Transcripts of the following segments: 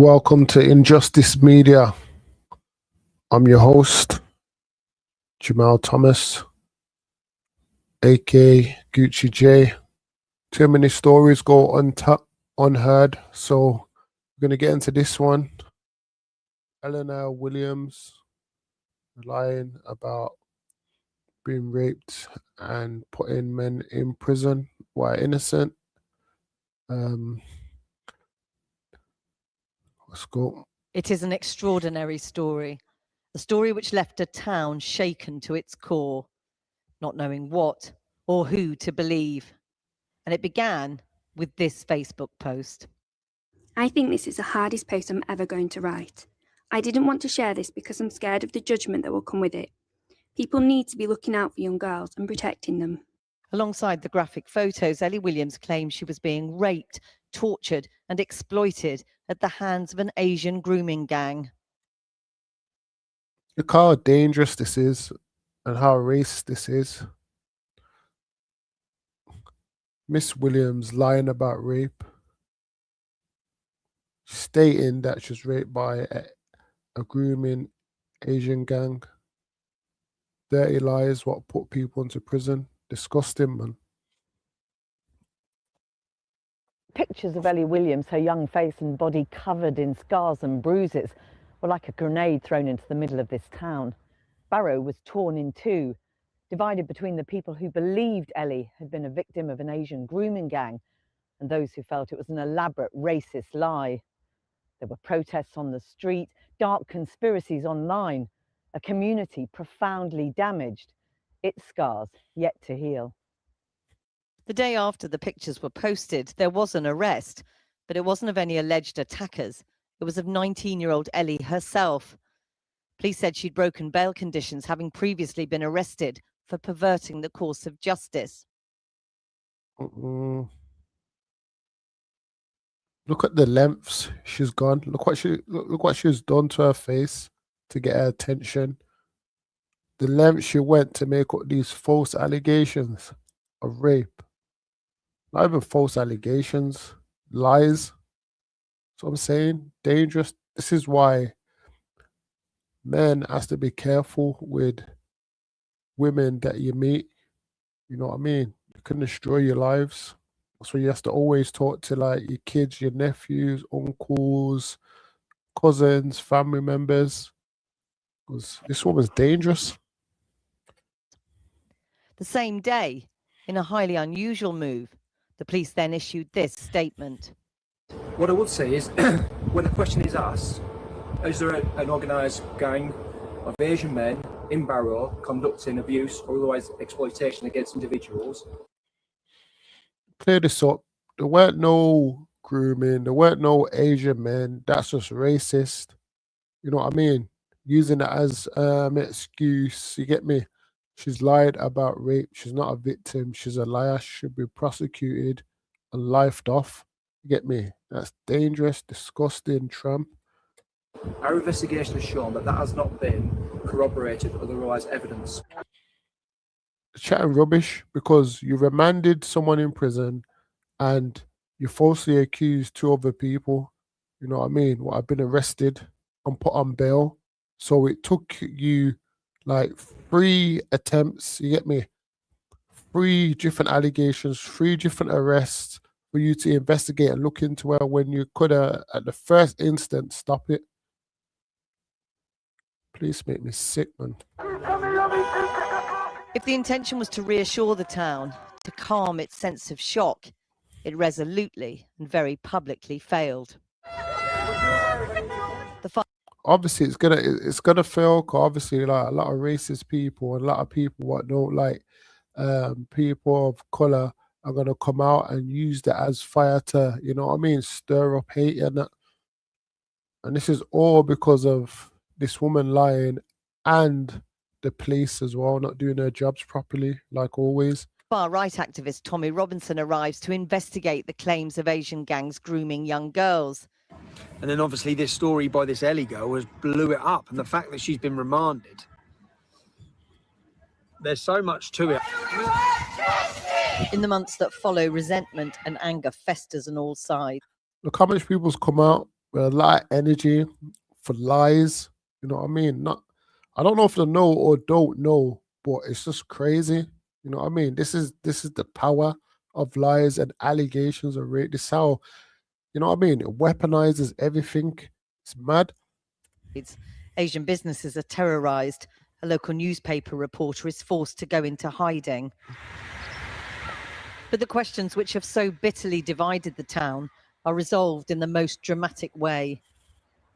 Welcome to Injustice Media. I'm your host, Jamal Thomas, aka Gucci J. Too many stories go unheard, so we're going to get into this one. Eleanor Williams lying about being raped and putting men in prison while innocent. Let's go. It is an extraordinary story, a story which left a town shaken to its core, not knowing what or who to believe. And it began with this Facebook post. I think this is the hardest post I'm ever going to write. I didn't want to share this because I'm scared of the judgment that will come with it. People need to be looking out for young girls and protecting them. Alongside the graphic photos, Ellie Williams claimed she was being raped, tortured and exploited at the hands of an Asian grooming gang. Look how dangerous this is and how racist this is. Miss Williams lying about rape, stating that she was raped by a grooming Asian gang. Dirty lies, what put people into prison. Disgusting, man. Pictures of Ellie Williams, her young face and body covered in scars and bruises, were like a grenade thrown into the middle of this town. Barrow was torn in two, divided between the people who believed Ellie had been a victim of an Asian grooming gang and those who felt it was an elaborate racist lie. There were protests on the street, dark conspiracies online, a community profoundly damaged, its scars yet to heal. The day after the pictures were posted, there was an arrest, but it wasn't of any alleged attackers. It was of 19-year-old Ellie herself. Police said she'd broken bail conditions, having previously been arrested for perverting the course of justice. Look at the lengths she's gone. Look what she's done to her face to get her attention. The lengths she went to make up these false allegations of rape. Not even false allegations, lies. That's what I'm saying. Dangerous. This is why men has to be careful with women that you meet. You know what I mean? It can destroy your lives. So you have to always talk to like your kids, your nephews, uncles, cousins, family members. Because this woman's dangerous. The same day, in a highly unusual move, the police then issued this statement. What I would say is, when the question is asked, is there an organised gang of Asian men in Barrow conducting abuse or otherwise exploitation against individuals? Clear this up. There weren't no grooming. There weren't no Asian men. That's just racist. You know what I mean? Using it as an excuse. You get me? She's lied about rape. She's not a victim. She's a liar. She should be prosecuted and lifed off. You get me? That's dangerous, disgusting, tramp. Our investigation has shown that has not been corroborated with otherwise evidence. Chatting rubbish because you remanded someone in prison and you falsely accused two other people, you know what I mean, what have been arrested and put on bail. So it took you like 3 attempts, you get me, 3 different allegations, 3 different arrests for you to investigate and look into her when you could have, at the first instant, stop it. Please make me sick, man. If the intention was to reassure the town, to calm its sense of shock, it resolutely and very publicly failed. Obviously, it's gonna fail. Cause obviously, like a lot of racist people and a lot of people what don't like people of color are gonna come out and use that as fire to, you know what I mean, stir up hate and that. And this is all because of this woman lying and the police as well not doing their jobs properly, like always. Far-right activist Tommy Robinson arrives to investigate the claims of Asian gangs grooming young girls. And then obviously this story by this Ellie girl has blew it up, and the fact that she's been remanded. There's so much to it. In the months that follow, resentment and anger festers on all sides. Look how much people's come out with a lot of energy for lies. You know what I mean? I don't know if they know or don't know, but it's just crazy. You know what I mean? This is the power of lies and allegations of rape. This is how, you know what I mean? It weaponizes everything. It's mad. Asian businesses are terrorized. A local newspaper reporter is forced to go into hiding. But the questions which have so bitterly divided the town are resolved in the most dramatic way.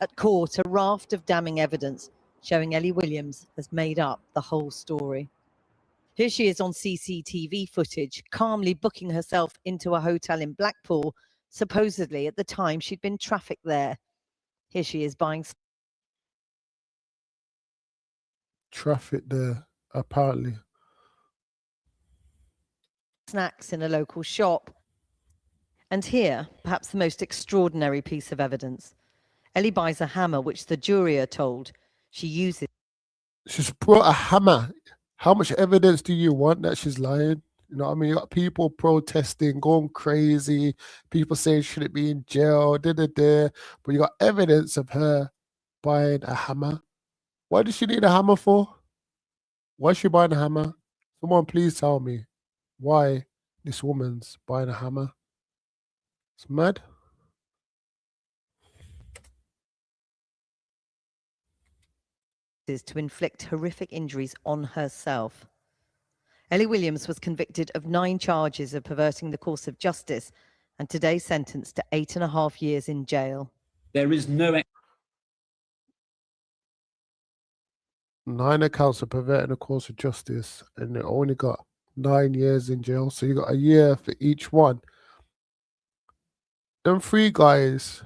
At court, a raft of damning evidence showing Ellie Williams has made up the whole story. Here she is on CCTV footage, calmly booking herself into a hotel in Blackpool, supposedly at the time she'd been trafficked there. Here she is buying Traffic there, apparently. snacks in a local shop. And here, perhaps the most extraordinary piece of evidence. Ellie buys a hammer, which the jury are told she uses. She's brought a hammer. How much evidence do you want that she's lying? You know what I mean? You got people protesting, going crazy, people saying she shouldn't be in jail, but you got evidence of her buying a hammer. What does she need a hammer for? Why is she buying a hammer? Someone please tell me why this woman's buying a hammer. It's mad. To inflict horrific injuries on herself. Ellie Williams was convicted of 9 charges of perverting the course of justice and today sentenced to 8.5 years in jail. There is no 9 accounts of perverting the course of justice, and they only got 9 years in jail. So you got a year for each one. Them 3 guys,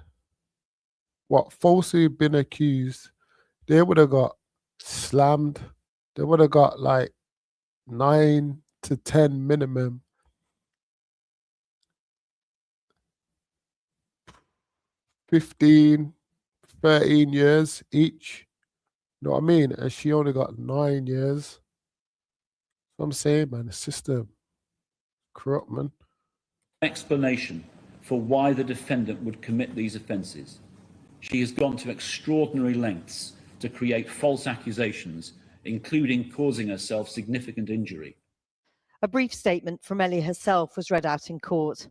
falsely been accused, they would have got slammed. They would have got like 9 to 10 minimum. 15, 13 years each. You know what I mean? And she only got 9 years. What I'm saying, man, the system corrupt, man. explanation for why the defendant would commit these offences. She has gone to extraordinary lengths to create false accusations, including causing herself significant injury. A brief statement from Ellie herself was read out in court.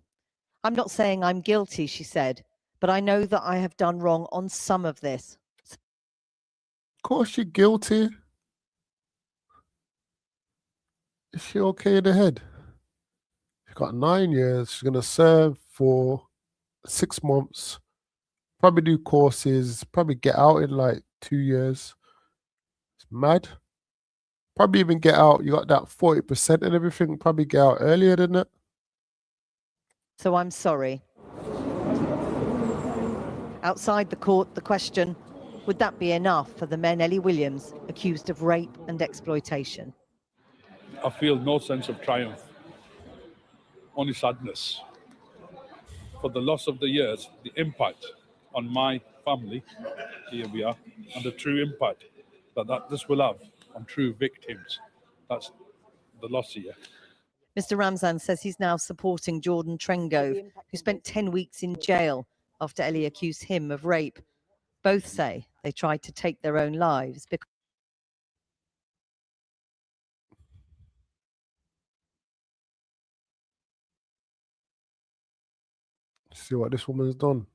"I'm not saying I'm guilty," she said, "but I know that I have done wrong on some of this." Of course she's guilty. Is she okay in the head? She's got 9 years. She's going to serve for 6 months. Probably do courses. Probably get out in like 2 years. It's mad. Probably even get out. You got that 40% and everything. Probably get out earlier than that. So I'm sorry. Outside the court, the question, would that be enough for the men Ellie Williams accused of rape and exploitation? I feel no sense of triumph, only sadness for the loss of the years, the impact on my family, here we are, and the true impact that this will have on true victims. That's the loss here. Mr. Ramzan says he's now supporting Jordan Trengove, who spent 10 weeks in jail after Ellie accused him of rape. Both say they tried to take their own lives because See what this woman's done.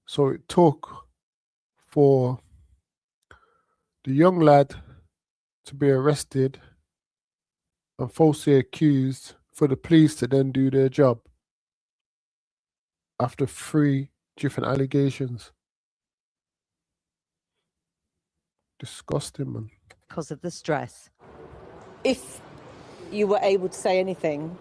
So it took for the young lad to be arrested and falsely accused for the police to then do their job after 3 different allegations. Disgusting, man. because of the stress. If you were able to say anything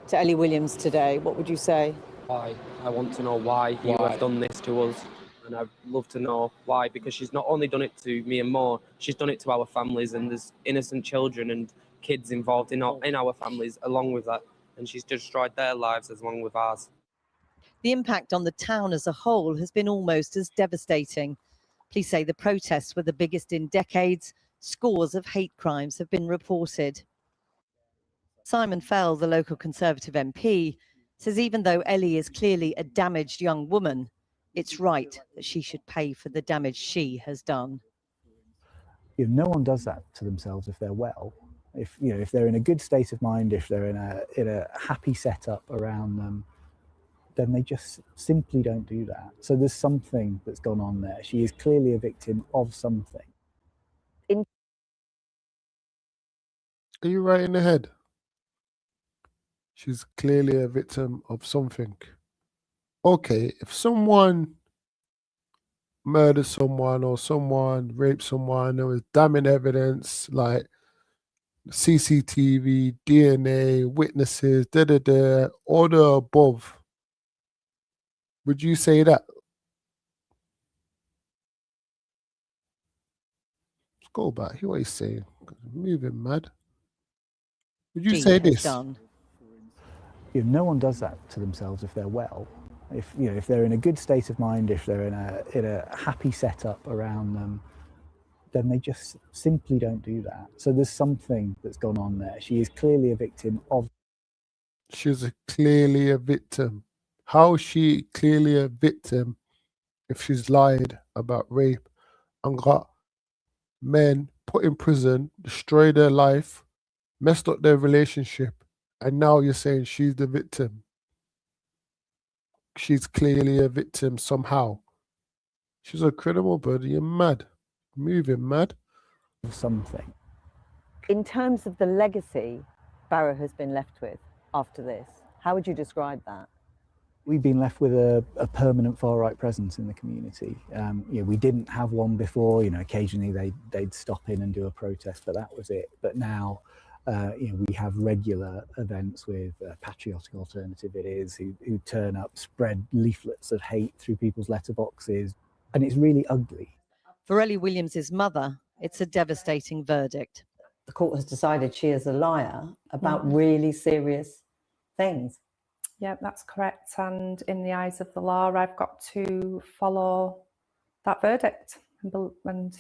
to Ellie Williams today, what would you say? Why? I want to know why you have done this to us, and I'd love to know why, because she's not only done it to me and Mo, she's done it to our families, and there's innocent children and kids involved in our families along with that, and she's destroyed their lives as long with ours. The impact on the town as a whole has been almost as devastating. Police say the protests were the biggest in decades. Scores of hate crimes have been reported. Simon Fell, the local Conservative MP, says even though Ellie is clearly a damaged young woman, it's right that she should pay for the damage she has done. If no one does that to themselves if they're well, if they're in a good state of mind, if they're in a happy setup around them, then they just simply don't do that. So there's something that's gone on there. She is clearly a victim of something. Are you right in the head? She's clearly a victim of something. Okay, if someone murdered someone or someone raped someone, there was damning evidence like CCTV, DNA, witnesses, all the above, would you say that? Let's go back. Hear what he's saying. Moving mad. Would you say this? If no one does that to themselves if they're well, if they're in a good state of mind, if they're in a happy setup around them, then they just simply don't do that. So there's something that's gone on there. She is clearly a victim of. She's clearly a victim. How is she clearly a victim if she's lied about rape and got men put in prison, destroyed their life, messed up their relationship, and now you're saying she's the victim? She's clearly a victim somehow. She's a criminal, buddy. You're mad. Moving mad. Something. In terms of the legacy Barrow has been left with after this, how would you describe that? We've been left with a permanent far-right presence in the community. We didn't have one before. Occasionally they'd stop in and do a protest, but that was it. But now, we have regular events with Patriotic Alternative, who turn up, spread leaflets of hate through people's letterboxes, and it's really ugly. For Ellie Williams' mother, it's a devastating verdict. The court has decided she is a liar about really serious things. Yeah, that's correct. And in the eyes of the law, I've got to follow that verdict and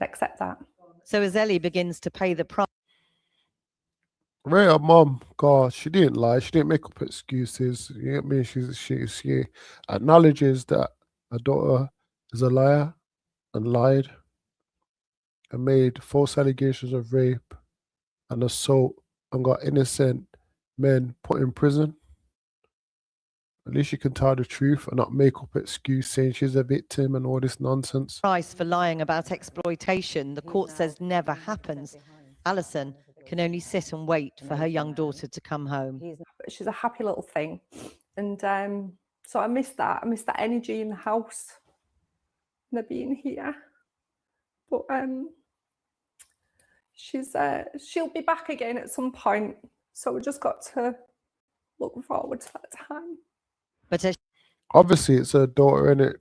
accept that. So as Ellie begins to pay the price. Right, her mom, God, she didn't lie. She didn't make up excuses. You get me? She acknowledges that her daughter is a liar and lied and made false allegations of rape and assault and got innocent men put in prison. At least she can tell the truth and not make up excuse saying she's a victim and all this nonsense. Price for lying about exploitation, the court says never happens. Alison can only sit and wait for her young daughter to come home. She's a happy little thing, and so I miss that. I miss that energy in the house, and her being here. But she'll be back again at some point, so we just got to look forward to that time. But obviously, it's her daughter, innit?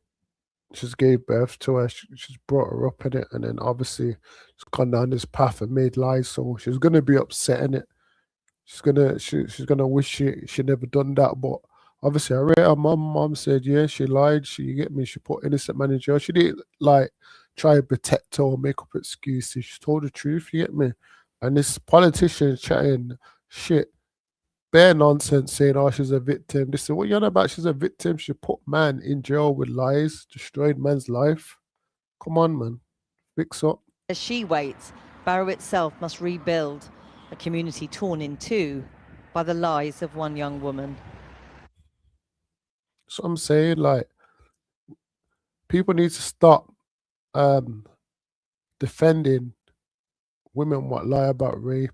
She's gave birth to her. She's brought her up in it, and then obviously she's gone down this path and made lies. So she's gonna be upset in it. She's gonna wish she never done that. But obviously, I read her mom said, yeah, she lied. You get me? She put innocent man in jail. She didn't like try to protect her or make up excuses. She told the truth. You get me? And this politician chatting shit. Bare nonsense saying, oh, she's a victim. This is what you're on about. She's a victim. She put man in jail with lies, destroyed man's life. Come on, man. Fix up. As she waits, Barrow itself must rebuild a community torn in two by the lies of one young woman. So I'm saying, like, people need to stop defending women what lie about rape,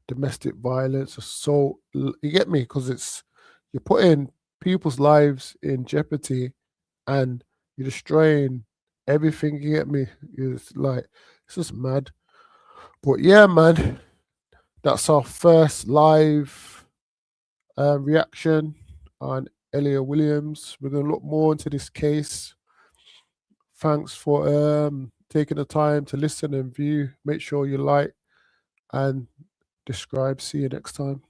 domestic violence, assault. You get me? Because you're putting people's lives in jeopardy and you're destroying everything. You get me? It's just mad. But yeah, man, that's our first live reaction on Eleanor Williams. We're going to look more into this case. Thanks for taking the time to listen and view. Make sure you like and describe. See you next time.